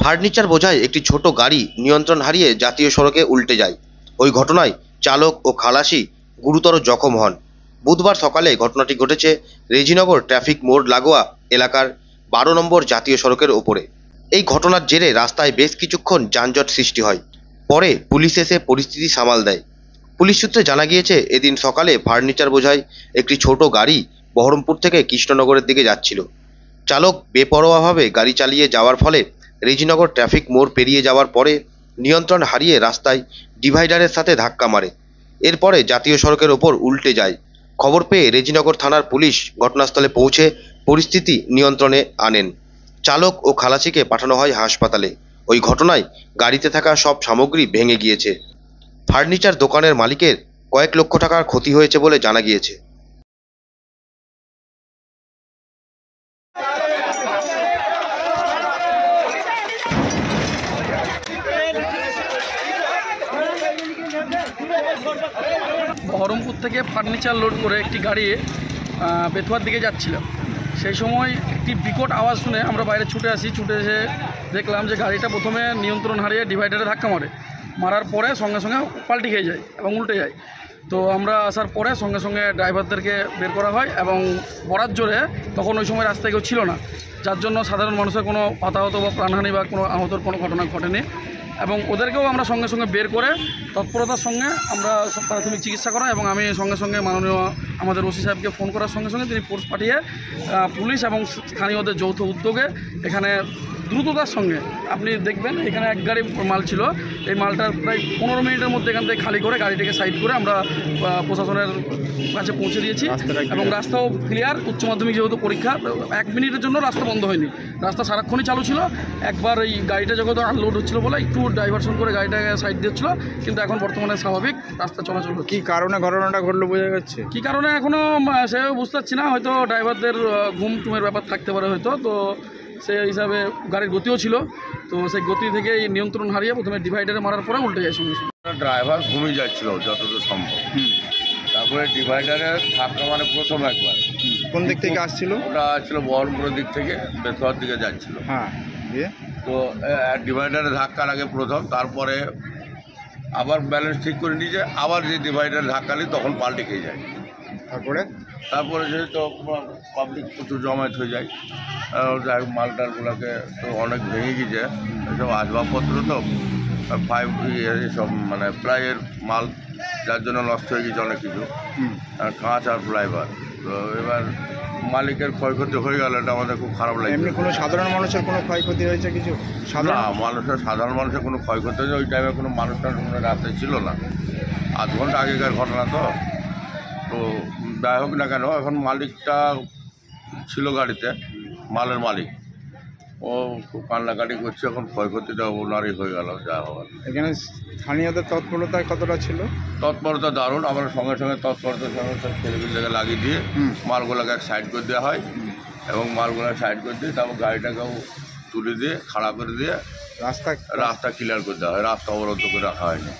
Furniture বোঝাই একটি ছোট গাড়ি নিয়ন্ত্রণ হারিয়ে জাতীয় সড়কে উল্টে যায়। ওই ঘটনায় চালক ও খালাসি গুরুতর জখম হন। বুধবার সকালে ঘটনাটি ঘটেছে রেজিনগর ট্রাফিক মোড় লাগোয়া এলাকার 12 নম্বর জাতীয় সড়কের ওপরে। এই ঘটনার জেরে রাস্তায় বেশ কিছুক্ষণ যানজট সৃষ্টি হয়। পরে পুলিশ এসে পরিস্থিতি সামাল দেয়। পুলিশ সূত্রে জানা গিয়েছে, এদিন সকালে ফার্নিচার বোঝাই একটি ছোট গাড়ি বহরমপুর থেকে কৃষ্ণনগরের দিকে যাচ্ছিল। চালক বেপরোয়াভাবে গাড়ি চালিয়ে যাওয়ার ফলে রেজিনগর ট্রাফিক মোড় পেরিয়ে যাওয়ার পরে নিয়ন্ত্রণ হারিয়ে রাস্তায় ডিভাইডারের সাথে ধাক্কা মারে। এরপরে জাতীয় সড়কের ওপর উল্টে যায়। খবর পেয়ে রেজিনগর থানার পুলিশ ঘটনাস্থলে পৌঁছে পরিস্থিতি নিয়ন্ত্রণে আনেন। চালক ও খালাসিকে পাঠানো হয় হাসপাতালে। ওই ঘটনায় গাড়িতে থাকা সব সামগ্রী ভেঙে গিয়েছে। ফার্নিচার দোকানের মালিকের কয়েক লক্ষ টাকার ক্ষতি হয়েছে বলে জানা গিয়েছে। বহরমপুর থেকে ফার্নিচার লোড করে একটি গাড়ি বেথুয়ার দিকে যাচ্ছিল। সেই সময় একটি বিকট আওয়াজ শুনে আমরা বাইরে ছুটে এসে দেখলাম যে গাড়িটা প্রথমে নিয়ন্ত্রণ হারিয়ে ডিভাইডারে ধাক্কা মারার পরে সঙ্গে সঙ্গে পাল্টি খেয়ে যায় এবং উল্টে যায়। তো আমরা আসার পরে সঙ্গে সঙ্গে ড্রাইভারদেরকে বের করা হয় এবং বরাত জোরে তখন ওই সময় রাস্তায় কেউ ছিল না, যার জন্য সাধারণ মানুষের কোনো হতাহত বা প্রাণহানি বা কোনো আহতর কোনো ঘটনা ঘটেনি। এবং ওদেরকেও আমরা সঙ্গে সঙ্গে বের করে তৎপরতার সঙ্গে আমরা প্রাথমিক চিকিৎসা করা এবং আমি সঙ্গে সঙ্গে মাননীয় আমাদের ওসি সাহেবকে ফোন করার সঙ্গে সঙ্গে তিনি ফোর্স পাঠিয়ে পুলিশ এবং স্থানীয়দের যৌথ উদ্যোগে এখানে দ্রুততার সঙ্গে আপনি দেখবেন এখানে এক গাড়ি মাল ছিল। এই মালটা প্রায় 15 মিনিটের মধ্যে এখান থেকে খালি করে গাড়িটাকে সাইড করে আমরা প্রশাসনের কাছে পৌঁছে দিয়েছি এবং রাস্তাও ক্লিয়ার। উচ্চ মাধ্যমিক যেহেতু পরীক্ষা, 1 মিনিটের জন্য রাস্তা বন্ধ হয়নি, রাস্তা সারাক্ষণই চালু ছিল। একবার এই গাড়িটা যখন আনলোড হচ্ছিল বলে একটু ডাইভারশন করে গাড়িটাকে সাইড দিচ্ছিল, কিন্তু এখন বর্তমানে স্বাভাবিক রাস্তা চলাচল হচ্ছে। কী কারণে ঘটনাটা ঘটলো বোঝা যাচ্ছে? কী কারণে এখনও সেভাবে বুঝতে পারছি না, হয়তো ড্রাইভারদের ঘুম টুমের ব্যাপার থাকতে পারে হয়তো। তো সেই হিসাবে গাড়ির গতিও ছিল, তো সেই গতি থেকে নিয়ন্ত্রণ হারিয়ে প্রথমে ডিভাইডারে মারার পরে উল্টে যায় সঙ্গে সঙ্গে। ড্রাইভার ঘুমিয়ে যাচ্ছিল যতদূর সম্ভব, তারপরে ডিভাইডারে ধাক্কা মানে প্রথম একবার। কোন দিক থেকে আসছিল? ওটা ছিল বহরমপুরের দিক থেকে বেথুয়ার দিকে যাচ্ছিল। হ্যাঁ, দিয়ে তো ডিভাইডারে ধাক্কা লাগে প্রথম, তারপরে আবার ব্যালেন্স ঠিক করে নিয়েছে, আবার যে ডিভাইডারে ধাক্কা নিই তখন পাল্টে খেয়ে যায়। তারপরে যেহেতু পাবলিক প্রচুর জমায়েত হয়ে যায়, যাই হোক মালটালগুলোকে তো অনেক ভেঙে গিয়েছে। এসব আসবাবপত্র তো এসব মানে প্লাইয়ের মাল, যার জন্য নষ্ট হয়ে গেছে অনেক কিছু, কাঁচ আর প্লাইবার। তো এবার মালিকের ক্ষয়ক্ষতি হয়ে গেল, এটা আমাদের খুব খারাপ লাগে। এমনি কোনো সাধারণ মানুষের কোনো ক্ষয়ক্ষতি হয়েছে কিছু? সাধারণ মানুষের কোনো ক্ষয়ক্ষতি হয়েছে ওই টাইমে কোনো মানুষটার কোনো রাস্তায় ছিল না, আধ ঘন্টা আগেকার ঘটনা। তো যাই হোক না কেন, এখন মালিকটা ছিল গাড়িতে, মালের মালিক, ও খুব কান্নাকাটি করছে। এখন ক্ষয়ক্ষতিটা ওনারই হয়ে গেল যা হওয়ার। এখানে স্থানীয়দের তৎপরতা কতটা ছিল? তৎপরতা দারুণ, আমরা সঙ্গে সঙ্গে তৎপরতার সঙ্গে সব ছেলেপিলেকে লাগিয়ে দিয়ে মালগুলোকে এক সাইড করে দেওয়া হয় এবং মালগুলো সাইড করে দিয়ে তারপর গাড়িটাকেও তুলে দিয়ে খাড়া করে দিয়ে রাস্তা ক্লিয়ার করে দেওয়া হয়, রাস্তা অবরোধ করে রাখা হয়নি।